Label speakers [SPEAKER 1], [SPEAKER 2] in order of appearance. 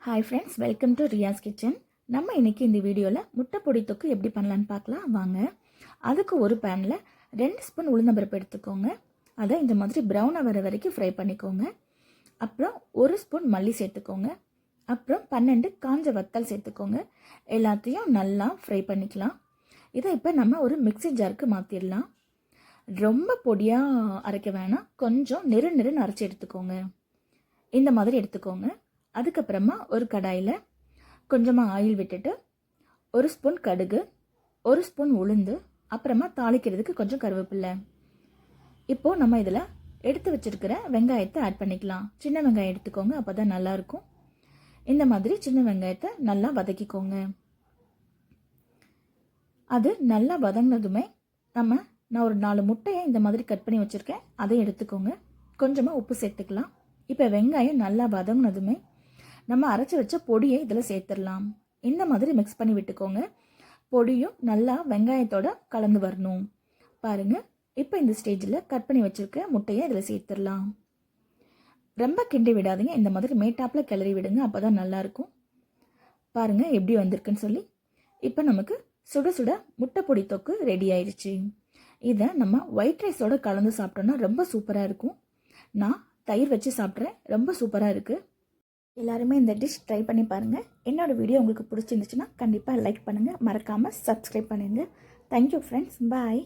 [SPEAKER 1] Hi friends, welcome to Riyas kitchen. நம்ம இன்றைக்கி இந்த வீடியோவில் முட்டை பொடி தொக்கு எப்படி பண்ணலான்னு பார்க்கலாம் வாங்க. அதுக்கு ஒரு பேனில் 2 ஸ்பூன் உளுந்தம்பருப்பு எடுத்துக்கோங்க. அதை இந்த மாதிரி ப்ரௌனாக வர வரைக்கும் ஃப்ரை பண்ணிக்கோங்க. அப்புறம் 1 ஸ்பூன் மல்லி சேர்த்துக்கோங்க. அப்புறம் 12 காஞ்ச வத்தல் சேர்த்துக்கோங்க. எல்லாத்தையும் நல்லா ஃப்ரை பண்ணிக்கலாம். இதை இப்போ நம்ம ஒரு மிக்ஸி ஜாருக்கு மாற்றிடலாம். ரொம்ப பொடியாக அரைக்க வேணாம், கொஞ்சம் நெருன்னு அரைச்சி எடுத்துக்கோங்க. இந்த மாதிரி எடுத்துக்கோங்க. அதுக்கப்புறமா ஒரு கடாயில் கொஞ்சமாக ஆயில் விட்டுட்டு 1 ஸ்பூன் கடுகு, 1 ஸ்பூன் உளுந்து, அப்புறமா தாளிக்கிறதுக்கு கொஞ்சம் கருவேப்பிலை. இப்போது நம்ம இதில் எடுத்து வச்சிருக்கிற வெங்காயத்தை ஆட் பண்ணிக்கலாம். சின்ன வெங்காயம் எடுத்துக்கோங்க, அப்போ தான் நல்லாயிருக்கும். இந்த மாதிரி சின்ன வெங்காயத்தை நல்லா வதக்கிக்கோங்க. அது நல்லா வதங்கினதுமே நான் ஒரு 4 முட்டையை இந்த மாதிரி கட் பண்ணி வச்சுருக்கேன், அதை எடுத்துக்கோங்க. கொஞ்சமாக உப்பு சேர்த்துக்கலாம். இப்போ வெங்காயம் நல்லா வதங்கினதுமே நம்ம அரைச்சி வச்ச பொடியை இதில் சேர்த்துடலாம். இந்த மாதிரி மிக்ஸ் பண்ணி விட்டுக்கோங்க. பொடியும் நல்லா வெங்காயத்தோட கலந்து வரணும். பாருங்கள், இப்போ இந்த ஸ்டேஜில் கட் பண்ணி வச்சுருக்க முட்டையை இதில் சேர்த்துடலாம். ரொம்ப கிண்டி விடாதீங்க, இந்த மாதிரி மேட்டாப்பில் கிளறி விடுங்க, அப்போ தான் நல்லாயிருக்கும். பாருங்கள் எப்படி வந்திருக்குன்னு சொல்லி. இப்போ நமக்கு சுட சுட முட்டை பொடி தொக்கு ரெடி ஆயிடுச்சு. இதை நம்ம ஒயிட் ரைஸோடு கலந்து சாப்பிட்டோன்னா ரொம்ப சூப்பராக இருக்கும். நான் தயிர் வச்சு சாப்பிட்றேன், ரொம்ப சூப்பராக இருக்குது. எல்லாருமே இந்த டிஷ் ட்ரை பண்ணி பாருங்கள். என்னோடய வீடியோ உங்களுக்கு பிடிச்சிருந்துச்சுன்னா கண்டிப்பாக லைக் பண்ணுங்கள், மறக்காமல் சப்ஸ்கிரைப் பண்ணுங்கள். தேங்க்யூ ஃப்ரெண்ட்ஸ், பாய்.